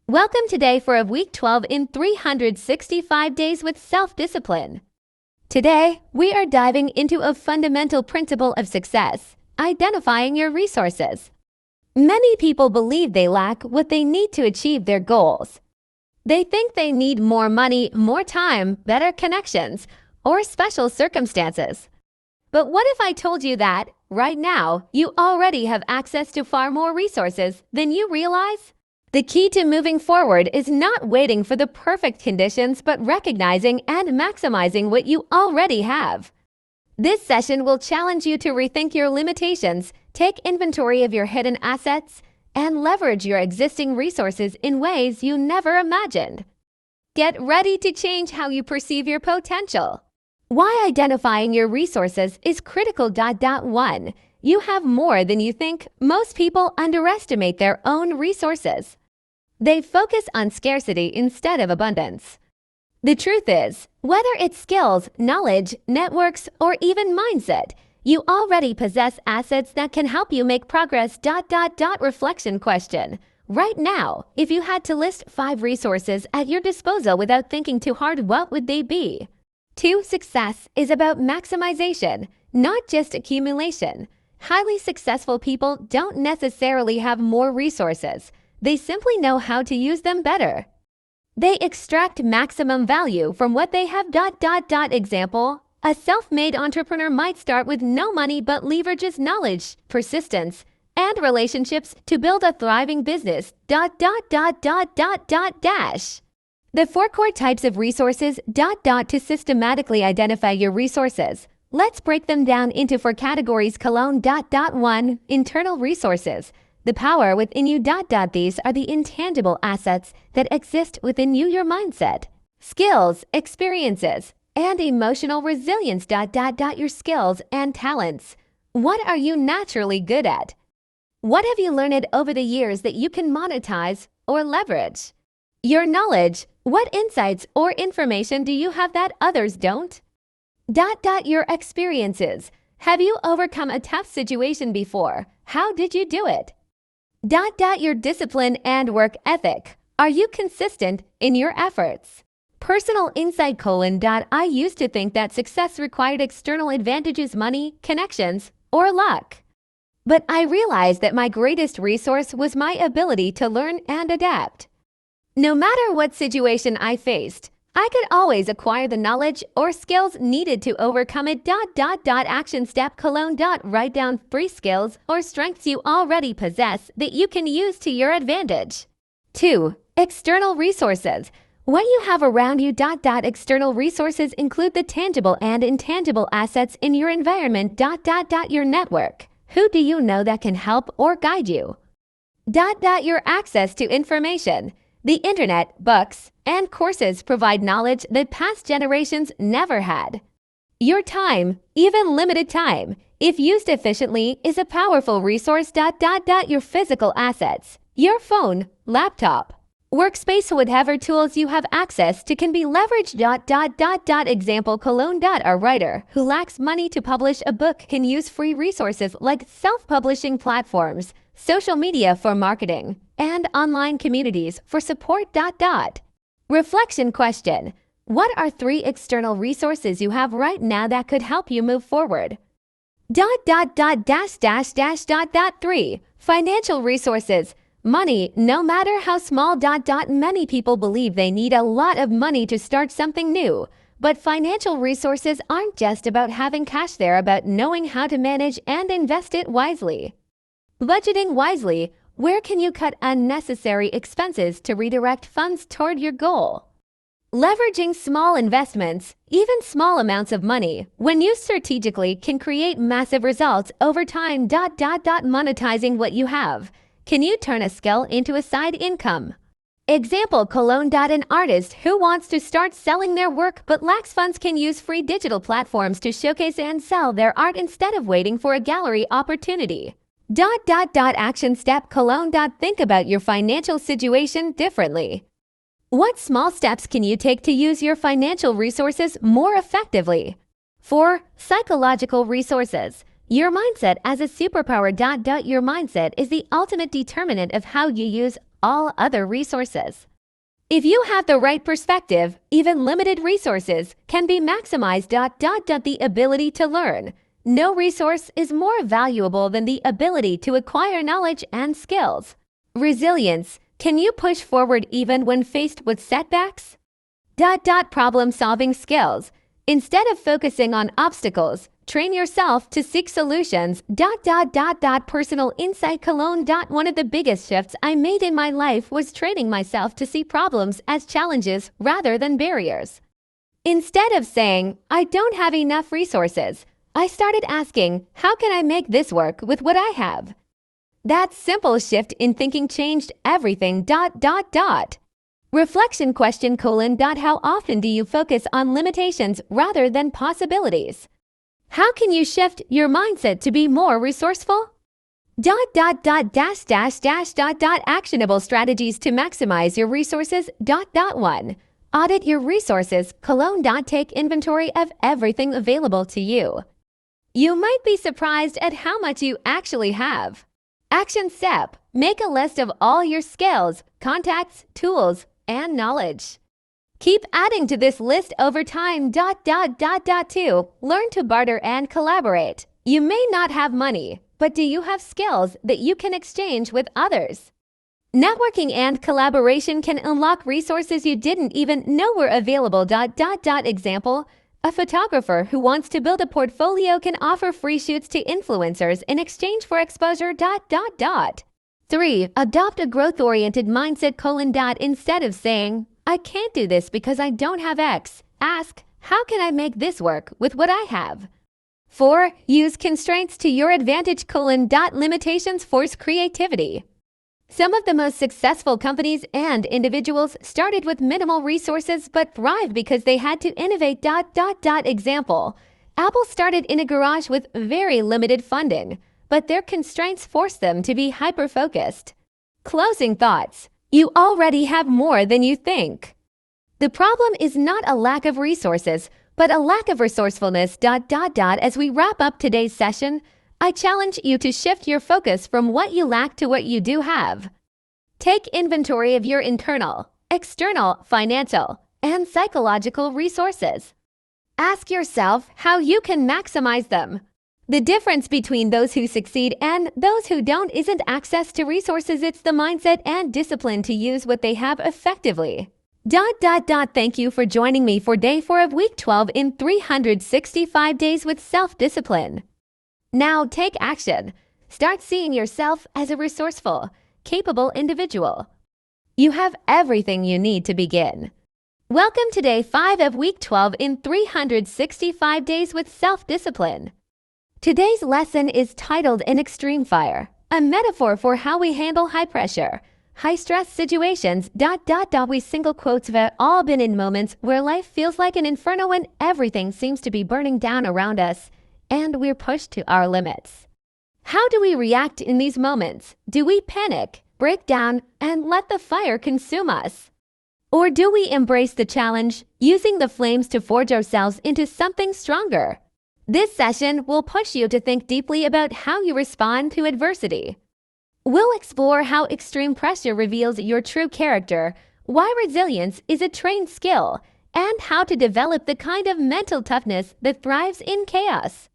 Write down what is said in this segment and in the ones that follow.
Welcome today for a week 12 in 365 days with self-discipline. Today, we are diving into a fundamental principle of success, identifying your resources. Many people believe they lack what they need to achieve their goals. They think they need more money, more time, better connections, or special circumstances. But what if I told you that, right now, you already have access to far more resources than you realize? The key to moving forward is not waiting for the perfect conditions, but recognizing and maximizing what you already have. This session will challenge you to rethink your limitations, take inventory of your hidden assets, and leverage your existing resources in ways you never imagined. Get ready to change how you perceive your potential. Why identifying your resources is critical. 1. You have more than you think. Most people underestimate their own resources. They focus on scarcity instead of abundance. The truth is, whether it's skills, knowledge, networks, or even mindset, you already possess assets that can help you make progress. Reflection question. Right now, if you had to list 5 resources at your disposal without thinking too hard, what would they be? 2. Success is about maximization, not just accumulation. Highly successful people don't necessarily have more resources. They simply know how to use them better. They extract maximum value from what they have. Example, a self-made entrepreneur might start with no money but leverages knowledge, persistence, and relationships to build a thriving business. The 4 core types of resources. To systematically identify your resources, let's break them down into 4 categories. 1. Internal resources. The power within you. These are the intangible assets that exist within you, your mindset, skills, experiences, and emotional resilience. Your skills and talents. What are you naturally good at? What have you learned over the years that you can monetize or leverage? Your knowledge. What insights or information do you have that others don't? Your experiences. Have you overcome a tough situation before? How did you do it? Your discipline and work ethic. Are you consistent in your efforts? Personal insight. I used to think that success required external advantages, money, connections, or luck. But I realized that my greatest resource was my ability to learn and adapt. No matter what situation I faced, I could always acquire the knowledge or skills needed to overcome it. Action step. Write down 3 skills or strengths you already possess that you can use to your advantage. 2. External resources. What you have around you. External resources include the tangible and intangible assets in your environment. Your network. Who do you know that can help or guide you? Your access to information. The internet, books, and courses provide knowledge that past generations never had. Your time, even limited time, if used efficiently, is a powerful resource. Your physical assets. Your phone, laptop, workspace, whatever tools you have access to can be leveraged. Example, a writer who lacks money to publish a book can use free resources like self-publishing platforms, social media for marketing, and online communities for support. Reflection question. What are 3 external resources you have right now that could help you move forward? 3. Financial resources. Money, no matter how small. Many people believe they need a lot of money to start something new. But financial resources aren't just about having cash, they're about knowing how to manage and invest it wisely. Budgeting wisely. Where can you cut unnecessary expenses to redirect funds toward your goal? Leveraging small investments, even small amounts of money, when used strategically, can create massive results over time. Monetizing what you have. Can you turn a skill into a side income? Example, an artist who wants to start selling their work but lacks funds can use free digital platforms to showcase and sell their art instead of waiting for a gallery opportunity. Action step. Think about your financial situation differently. What small steps can you take to use your financial resources more effectively? 4. Psychological resources. Your mindset as a superpower. Your mindset is the ultimate determinant of how you use all other resources. If you have the right perspective, even limited resources can be maximized. The ability to learn. No resource is more valuable than the ability to acquire knowledge and skills. Resilience. Can you push forward even when faced with setbacks? Problem-solving skills. Instead of focusing on obstacles, train yourself to seek solutions. Personal insight. One of the biggest shifts I made in my life was training myself to see problems as challenges rather than barriers. Instead of saying, I don't have enough resources, I started asking, how can I make this work with what I have? That simple shift in thinking changed everything. Reflection question: How often do you focus on limitations rather than possibilities? How can you shift your mindset to be more resourceful? Actionable strategies to maximize your resources. 1. Audit your resources. Take inventory of everything available to you. You might be surprised at how much you actually have. Action step: make a list of all your skills, contacts, tools, and knowledge. Keep adding to this list over time. 2. Learn to barter and collaborate. You may not have money, but do you have skills that you can exchange with others? Networking and collaboration can unlock resources you didn't even know were available. Example: a photographer who wants to build a portfolio can offer free shoots to influencers in exchange for exposure. 3. Adopt a growth-oriented mindset. Instead of saying, I can't do this because I don't have X, ask, how can I make this work with what I have? 4. Use constraints to your advantage. Limitations force creativity. Some of the most successful companies and individuals started with minimal resources but thrived because they had to innovate. Example: Apple started in a garage with very limited funding, but their constraints forced them to be hyper-focused. Closing thoughts: you already have more than you think. The problem is not a lack of resources, but a lack of resourcefulness. As we wrap up today's session, I challenge you to shift your focus from what you lack to what you do have. Take inventory of your internal, external, financial, and psychological resources. Ask yourself how you can maximize them. The difference between those who succeed and those who don't isn't access to resources, it's the mindset and discipline to use what they have effectively. Thank you for joining me for day 4 of week 12 in 365 days with self-discipline. Now take action. Start seeing yourself as a resourceful, capable individual. You have everything you need to begin. Welcome to day 5 of week 12 in 365 days with self-discipline. Today's lesson is titled An Extreme Fire, a metaphor for how we handle high pressure, high stress situations. We single quotes have all been in moments where life feels like an inferno and everything seems to be burning down around us, and we're pushed to our limits. How do we react in these moments? Do we panic, break down, and let the fire consume us? Or do we embrace the challenge, using the flames to forge ourselves into something stronger? This session will push you to think deeply about how you respond to adversity. We'll explore how extreme pressure reveals your true character, why resilience is a trained skill, and how to develop the kind of mental toughness that thrives in chaos.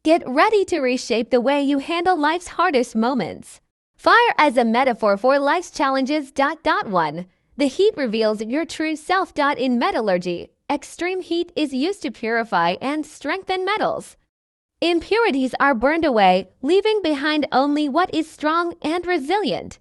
Get ready to reshape the way you handle life's hardest moments. Fire as a metaphor for life's challenges. 1. The heat reveals your true self. In metallurgy, extreme heat is used to purify and strengthen metals. Impurities are burned away, leaving behind only what is strong and resilient.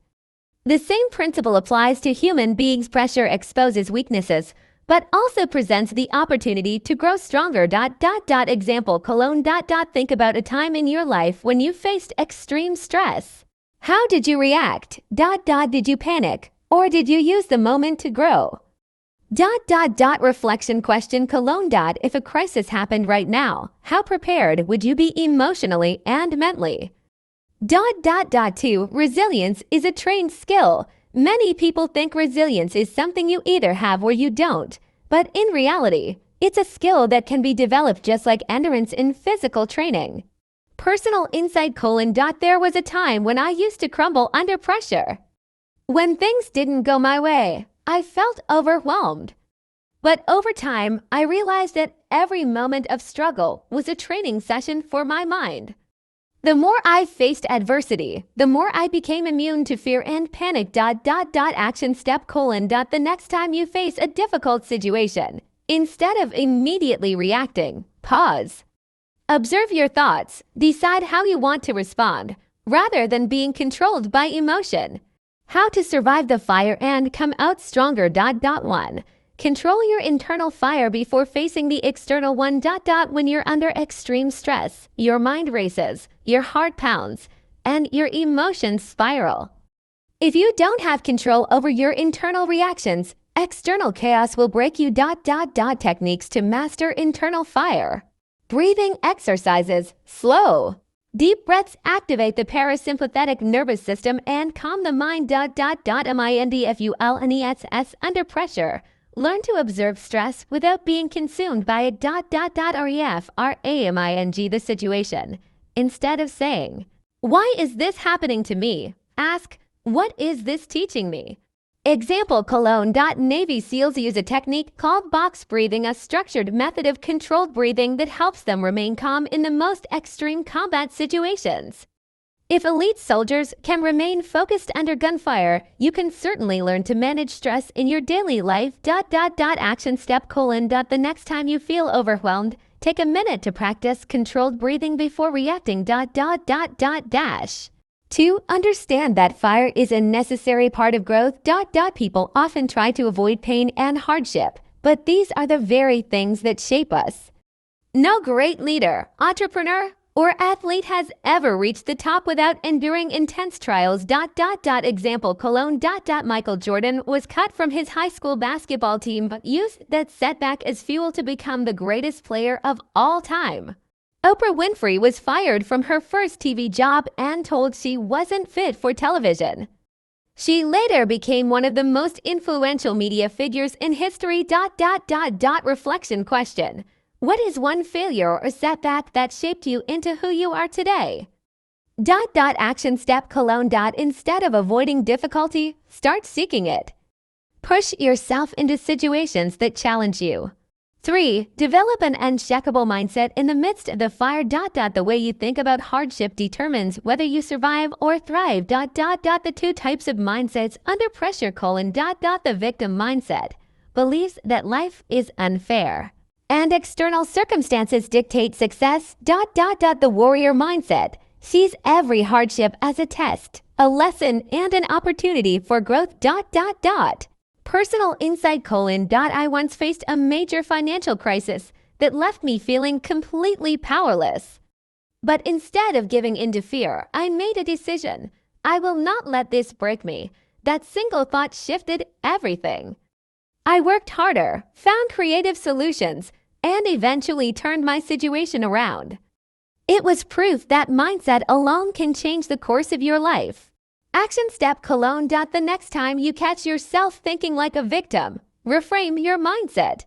The same principle applies to human beings. Pressure exposes weaknesses, but also presents the opportunity to grow stronger. Example: Think about a time in your life when you faced extreme stress. How did you react? Did you panic, or did you use the moment to grow? Reflection question: If a crisis happened right now, how prepared would you be emotionally and mentally? 2. Resilience is a trained skill. Many people think resilience is something you either have or you don't, but in reality, it's a skill that can be developed just like endurance in physical training. Personal insight: There was a time when I used to crumble under pressure. When things didn't go my way, I felt overwhelmed. But over time, I realized that every moment of struggle was a training session for my mind. The more I faced adversity, the more I became immune to fear and panic. Action step: the next time you face a difficult situation, instead of immediately reacting, pause. Observe your thoughts, decide how you want to respond, rather than being controlled by emotion. How to survive the fire and come out stronger. 1. Control your internal fire before facing the external one. When you're under extreme stress, your mind races, your heart pounds, and your emotions spiral. If you don't have control over your internal reactions, external chaos will break you. Techniques to master internal fire. Breathing exercises. Slow, deep breaths activate the parasympathetic nervous system and calm the mind. Mindfulness under pressure. Learn to observe stress without being consumed by it. Reframe the situation. Instead of saying, "Why is this happening to me?" ask, "What is this teaching me?" Example: Navy SEALs use a technique called box breathing, a structured method of controlled breathing that helps them remain calm in the most extreme combat situations. If elite soldiers can remain focused under gunfire, you can certainly learn to manage stress in your daily life. Action step: the next time you feel overwhelmed, take a minute to practice controlled breathing before reacting. 2. Understand that fire is a necessary part of growth. People often try to avoid pain and hardship, but these are the very things that shape us. No great leader, entrepreneur, or athlete has ever reached the top without enduring intense trials. Example: Michael Jordan was cut from his high school basketball team but used that setback as fuel to become the greatest player of all time. Oprah Winfrey was fired from her first TV job and told she wasn't fit for television. She later became one of the most influential media figures in history. Reflection question: what is one failure or setback that shaped you into who you are today? Action step: instead of avoiding difficulty, start seeking it. Push yourself into situations that challenge you. 3. Develop an unshakable mindset in the midst of the fire. The way you think about hardship determines whether you survive or thrive. The 2 types of mindsets under pressure: the victim mindset believes that life is unfair and external circumstances dictate success. The warrior mindset sees every hardship as a test, a lesson, and an opportunity for growth. Personal insight: I once faced a major financial crisis that left me feeling completely powerless. But instead of giving in to fear, I made a decision. I will not let this break me. That single thought shifted everything. I worked harder, found creative solutions, and eventually turned my situation around. It was proof that mindset alone can change the course of your life. Action step: the next time you catch yourself thinking like a victim, reframe your mindset.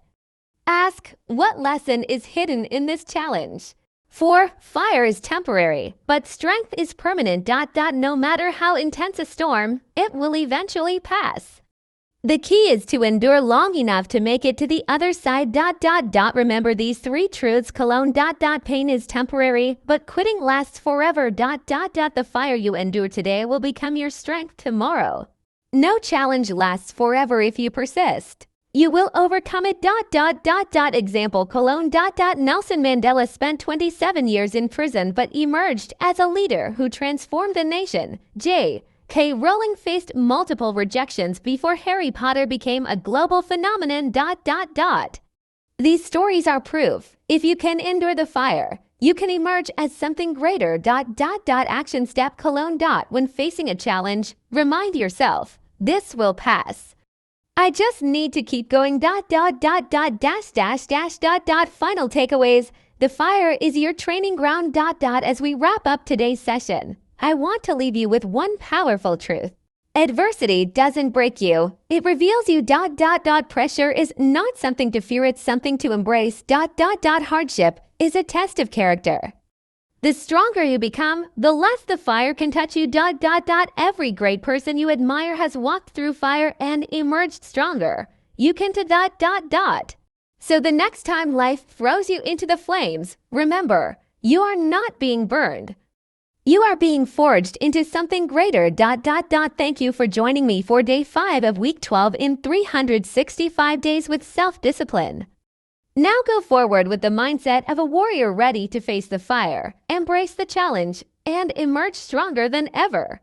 Ask, what lesson is hidden in this challenge? 4. Fire is temporary, but strength is permanent. No matter how intense a storm, it will eventually pass. The key is to endure long enough to make it to the other side. Remember these 3 truths: pain is temporary, but quitting lasts forever. The fire you endure today will become your strength tomorrow. No challenge lasts forever if you persist. You will overcome it. Example: Nelson Mandela spent 27 years in prison but emerged as a leader who transformed the nation. J.K. Rowling faced multiple rejections before Harry Potter became a global phenomenon. These stories are proof. If you can endure the fire, you can emerge as something greater. Action step: when facing a challenge, remind yourself, this will pass. I just need to keep going. Final takeaways: the fire is your training ground. As we wrap up today's session, I want to leave you with one powerful truth. Adversity doesn't break you. It reveals you. Pressure is not something to fear, it's something to embrace. Hardship is a test of character. The stronger you become, the less the fire can touch you. Every great person you admire has walked through fire and emerged stronger. You can. So the next time life throws you into the flames, remember, you are not being burned. You are being forged into something greater. Thank you for joining me for day 5 of week 12 in 365 days with self-discipline. Now go forward with the mindset of a warrior ready to face the fire, embrace the challenge, and emerge stronger than ever.